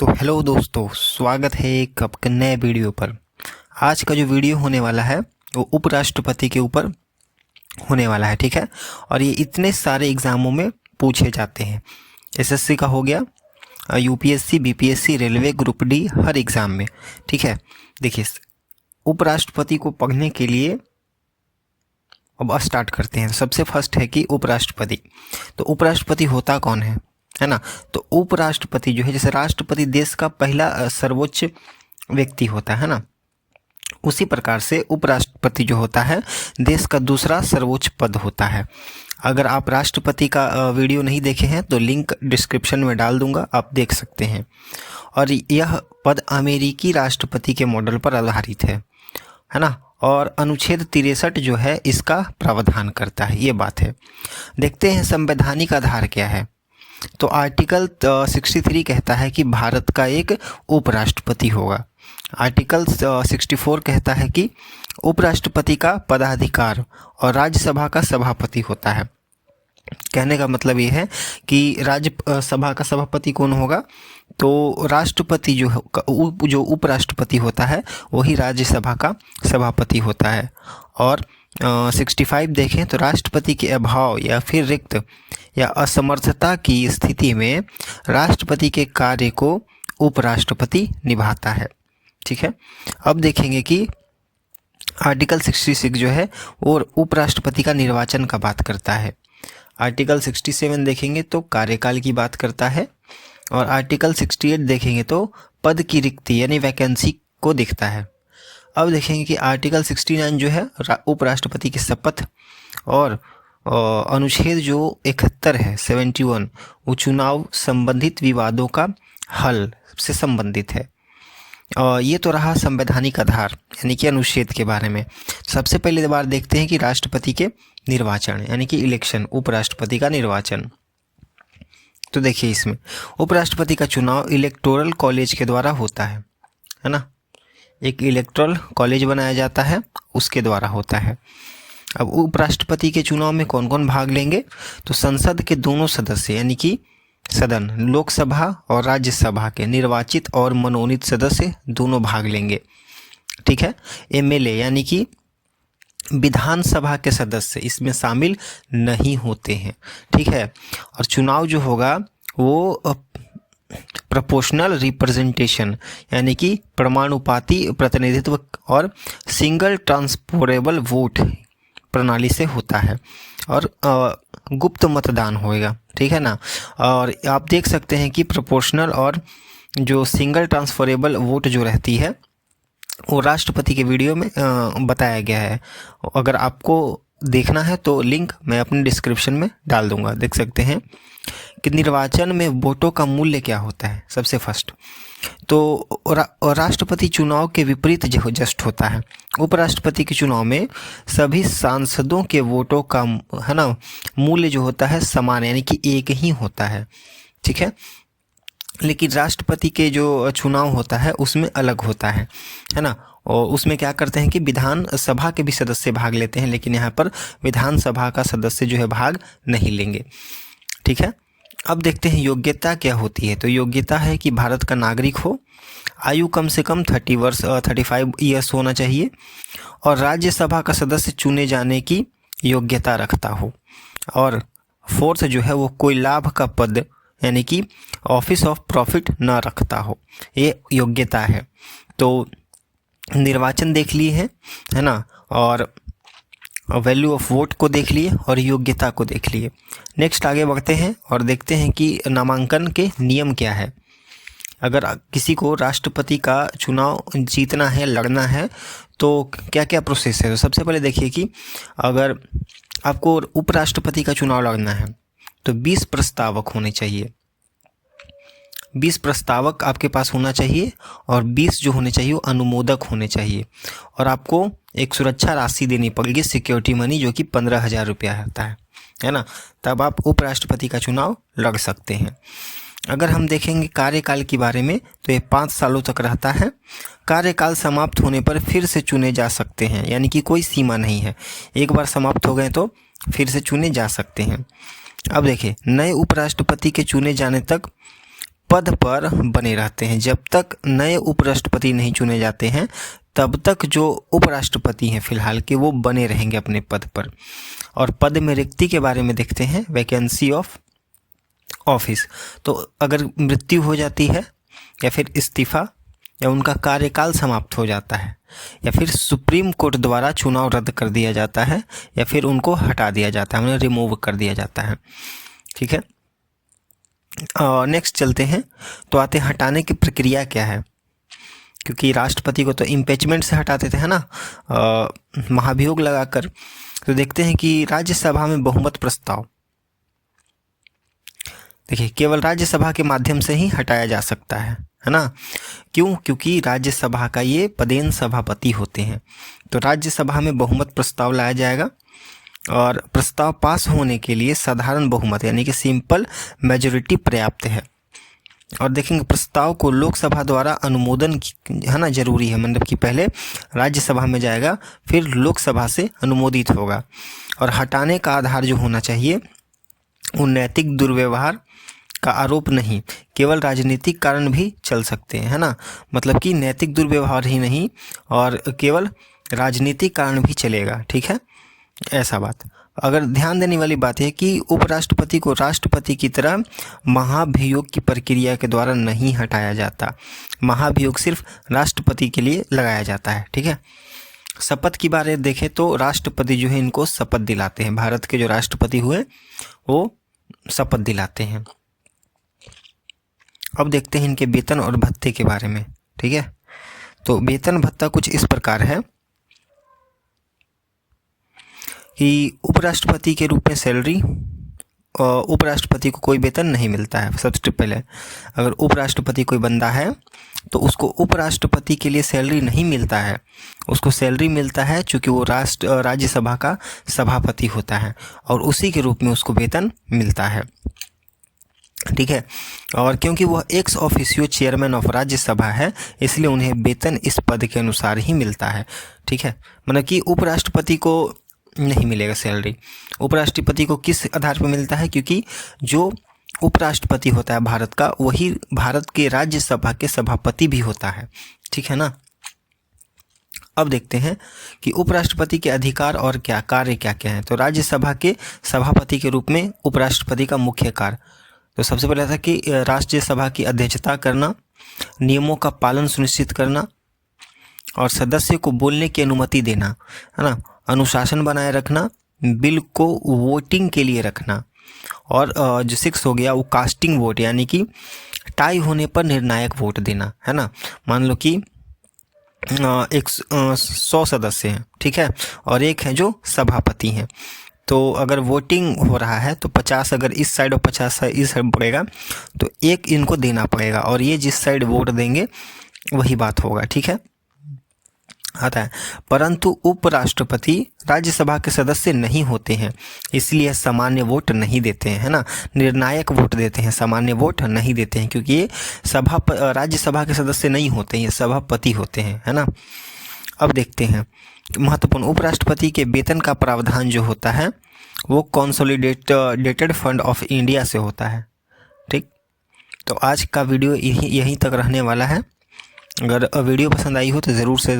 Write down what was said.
तो हेलो दोस्तों, स्वागत है एक आपके नए वीडियो पर। आज का जो वीडियो होने वाला है वो उपराष्ट्रपति के ऊपर होने वाला है, ठीक है। और ये इतने सारे एग्ज़ामों में पूछे जाते हैं। एसएससी का हो गया, UPSC, BPSC, railway, group D, हर एग्ज़ाम में, ठीक है। देखिए, उपराष्ट्रपति को पढ़ने के लिए अब स्टार्ट करते हैं। सबसे फर्स्ट है कि उपराष्ट्रपति। तो उपराष्ट्रपति होता कौन है ना। तो उपराष्ट्रपति जो है, जैसे राष्ट्रपति देश का पहला सर्वोच्च व्यक्ति होता है ना, उसी प्रकार से उपराष्ट्रपति जो होता है देश का दूसरा सर्वोच्च पद होता है। अगर आप राष्ट्रपति का वीडियो नहीं देखे हैं तो लिंक डिस्क्रिप्शन में डाल दूंगा, आप देख सकते हैं। और यह पद अमेरिकी राष्ट्रपति के मॉडल पर आधारित है ना। और अनुच्छेद 63 जो है इसका प्रावधान करता है, ये बात है। देखते हैं संवैधानिक आधार क्या है। तो आर्टिकल 63 कहता है कि भारत का एक उपराष्ट्रपति होगा। आर्टिकल 64 कहता है कि उपराष्ट्रपति का पदाधिकार और राज्यसभा का सभापति होता है। कहने का मतलब ये है कि राज्यसभा का सभापति कौन होगा, तो राष्ट्रपति जो उपराष्ट्रपति होता है वही राज्यसभा का सभापति होता है। और 65 देखें तो राष्ट्रपति के अभाव या फिर रिक्त या असमर्थता की स्थिति में राष्ट्रपति के कार्य को उपराष्ट्रपति निभाता है, ठीक है। अब देखेंगे कि आर्टिकल 66 जो है वो उपराष्ट्रपति का निर्वाचन का बात करता है। आर्टिकल 67 देखेंगे तो कार्यकाल की बात करता है। और आर्टिकल 68 देखेंगे तो पद की रिक्ति यानी वैकेंसी को दिखता है। अब देखेंगे कि आर्टिकल 69 जो है उपराष्ट्रपति की शपथ, और अनुच्छेद जो 71 है 71 वो चुनाव संबंधित विवादों का हल से संबंधित है। ये तो रहा संवैधानिक आधार यानी कि अनुच्छेद के बारे में। सबसे पहले बार देखते हैं कि राष्ट्रपति के निर्वाचन यानी कि इलेक्शन, उपराष्ट्रपति का निर्वाचन। तो देखिए, इसमें उपराष्ट्रपति का चुनाव इलेक्टोरल कॉलेज के द्वारा होता है ना। एक इलेक्टोरल कॉलेज बनाया जाता है, उसके द्वारा होता है। अब उपराष्ट्रपति के चुनाव में कौन कौन भाग लेंगे, तो संसद के दोनों सदस्य यानी कि सदन, लोकसभा और राज्यसभा के निर्वाचित और मनोनीत सदस्य दोनों भाग लेंगे, ठीक है। एमएलए यानी कि विधानसभा के सदस्य इसमें शामिल नहीं होते हैं, ठीक है। और चुनाव जो होगा वो प्रोपोर्शनल रिप्रेजेंटेशन यानी कि परमाणुपाती प्रतिनिधित्व और सिंगल ट्रांसफरेबल वोट प्रणाली से होता है। और गुप्त मतदान होएगा, ठीक है ना। और आप देख सकते हैं कि प्रोपोर्शनल और जो सिंगल ट्रांसफरेबल वोट जो रहती है वो राष्ट्रपति के वीडियो में बताया गया है। अगर आपको देखना है तो लिंक मैं अपने डिस्क्रिप्शन में डाल दूंगा, देख सकते हैं कि निर्वाचन में वोटों का मूल्य क्या होता है। सबसे फर्स्ट तो राष्ट्रपति चुनाव के विपरीत जो जस्ट होता है। उपराष्ट्रपति के चुनाव में सभी सांसदों के वोटों का है ना मूल्य जो होता है समान यानी कि एक ही होता है, ठीक है। लेकिन राष्ट्रपति के जो चुनाव होता है उसमें अलग होता है ना। और उसमें क्या करते हैं कि विधानसभा के भी सदस्य भाग लेते हैं, लेकिन यहाँ पर विधानसभा का सदस्य जो है भाग नहीं लेंगे, ठीक है। अब देखते हैं योग्यता क्या होती है। तो योग्यता है कि भारत का नागरिक हो, आयु कम से कम 35 ईयर्स होना चाहिए, और राज्यसभा का सदस्य चुने जाने की योग्यता रखता हो, और फोर्थ जो है वो कोई लाभ का पद यानी कि ऑफिस ऑफ प्रॉफिट न रखता हो, ये योग्यता है। तो निर्वाचन देख लिए है ना, और वैल्यू ऑफ वोट को देख लिए और योग्यता को देख लिए। नेक्स्ट आगे बढ़ते हैं और देखते हैं कि नामांकन के नियम क्या है। अगर किसी को राष्ट्रपति का चुनाव जीतना है, लड़ना है, तो क्या क्या प्रोसेस है। तो सबसे पहले देखिए कि अगर आपको उपराष्ट्रपति का चुनाव लड़ना है तो 20 प्रस्तावक होने चाहिए। 20 प्रस्तावक आपके पास होना चाहिए, और 20 जो होने चाहिए वो अनुमोदक होने चाहिए। और आपको एक सुरक्षा राशि देनी पड़ेगी, सिक्योरिटी मनी, जो कि 15,000 रुपया होता है ना। तब आप उपराष्ट्रपति का चुनाव लड़ सकते हैं। अगर हम देखेंगे कार्यकाल के बारे में तो ये 5 सालों तक रहता है। कार्यकाल समाप्त होने पर फिर से चुने जा सकते हैं, यानी कि कोई सीमा नहीं है। एक बार समाप्त हो गए तो फिर से चुने जा सकते हैं। अब देखिए, नए उपराष्ट्रपति के चुने जाने तक पद पर बने रहते हैं। जब तक नए उपराष्ट्रपति नहीं चुने जाते हैं तब तक जो उपराष्ट्रपति हैं फिलहाल के वो बने रहेंगे अपने पद पर। और पद में रिक्ति के बारे में देखते हैं, वैकेंसी ऑफ ऑफिस। तो अगर मृत्यु हो जाती है या फिर इस्तीफा या उनका कार्यकाल समाप्त हो जाता है या फिर सुप्रीम कोर्ट द्वारा चुनाव रद्द कर दिया जाता है या फिर उनको हटा दिया जाता है, उन्हें रिमूव कर दिया जाता है। ठीक है, नेक्स्ट चलते हैं। तो आते हैं हटाने की प्रक्रिया क्या है, क्योंकि राष्ट्रपति को तो इम्पीचमेंट से हटाते थे, है ना, महाभियोग लगाकर। तो देखते हैं कि राज्यसभा में बहुमत प्रस्ताव, देखिए केवल राज्यसभा के माध्यम से ही हटाया जा सकता है ना। क्यों? क्योंकि राज्यसभा का ये पदेन सभापति होते हैं। तो राज्यसभा में बहुमत प्रस्ताव लाया जाएगा और प्रस्ताव पास होने के लिए साधारण बहुमत यानी कि सिंपल मेजॉरिटी पर्याप्त है। और देखेंगे प्रस्ताव को लोकसभा द्वारा अनुमोदन है ना जरूरी है, मतलब कि पहले राज्यसभा में जाएगा फिर लोकसभा से अनुमोदित होगा। और हटाने का आधार जो होना चाहिए वो नैतिक दुर्व्यवहार का आरोप नहीं, केवल राजनीतिक कारण भी चल सकते हैं, है ना। मतलब कि नैतिक दुर्व्यवहार ही नहीं और केवल राजनीतिक कारण भी चलेगा। ठीक है, ऐसा बात। अगर ध्यान देने वाली बात है कि उपराष्ट्रपति को राष्ट्रपति की तरह महाभियोग की प्रक्रिया के द्वारा नहीं हटाया जाता। महाभियोग सिर्फ राष्ट्रपति के लिए लगाया जाता है। ठीक है, शपथ की बात देखें तो राष्ट्रपति जो है इनको शपथ दिलाते हैं। भारत के जो राष्ट्रपति हुए वो शपथ दिलाते हैं। अब देखते हैं इनके वेतन और भत्ते के बारे में। ठीक है, तो वेतन भत्ता कुछ इस प्रकार है कि उपराष्ट्रपति के रूप में सैलरी, उपराष्ट्रपति को कोई वेतन नहीं मिलता है। सबसे पहले अगर उपराष्ट्रपति कोई बंदा है तो उसको उपराष्ट्रपति के लिए सैलरी नहीं मिलता है, उसको सैलरी मिलता है चूँकि वो राज्यसभा का सभापति होता है और उसी के रूप में उसको वेतन मिलता है। ठीक है, और क्योंकि वह ex officio chairman of Rajya Sabha है इसलिए उन्हें वेतन इस पद के अनुसार ही मिलता है। ठीक है, मतलब कि उपराष्ट्रपति को नहीं मिलेगा सैलरी। उपराष्ट्रपति को किस आधार पर मिलता है? क्योंकि जो उपराष्ट्रपति होता है भारत का वही भारत के राज्यसभा के सभापति भी होता है। ठीक है ना। अब देखते हैं कि उपराष्ट्रपति के अधिकार और क्या कार्य क्या क्या हैं। तो राज्यसभा के सभापति के रूप में उपराष्ट्रपति का मुख्य कार्य तो सबसे पहले था कि राज्यसभा की अध्यक्षता करना, नियमों का पालन सुनिश्चित करना और सदस्य को बोलने की अनुमति देना, है ना, अनुशासन बनाए रखना, बिल को वोटिंग के लिए रखना और जो 6 हो गया वो कास्टिंग वोट यानी कि टाई होने पर निर्णायक वोट देना, है ना। मान लो कि 100 सदस्य हैं, ठीक है, और एक है जो सभापति हैं, तो अगर वोटिंग हो रहा है तो 50 अगर इस साइड और 50 इस साइड पड़ेगा तो एक इनको देना पड़ेगा और ये जिस साइड वोट देंगे वही बात होगा। ठीक है, आता है। परंतु उपराष्ट्रपति राज्यसभा के सदस्य नहीं होते हैं इसलिए सामान्य वोट नहीं देते हैं, है ना, निर्णायक वोट देते हैं, सामान्य वोट नहीं देते हैं क्योंकि ये राज्यसभा के सदस्य नहीं होते हैं, ये सभापति होते हैं, है ना। अब देखते हैं महत्वपूर्ण उपराष्ट्रपति के वेतन का प्रावधान जो होता है वो कंसोलिडेटेड फंड ऑफ इंडिया से होता है। ठीक, तो आज का वीडियो यहीं तक रहने वाला है। अगर वीडियो पसंद आई हो तो ज़रूर से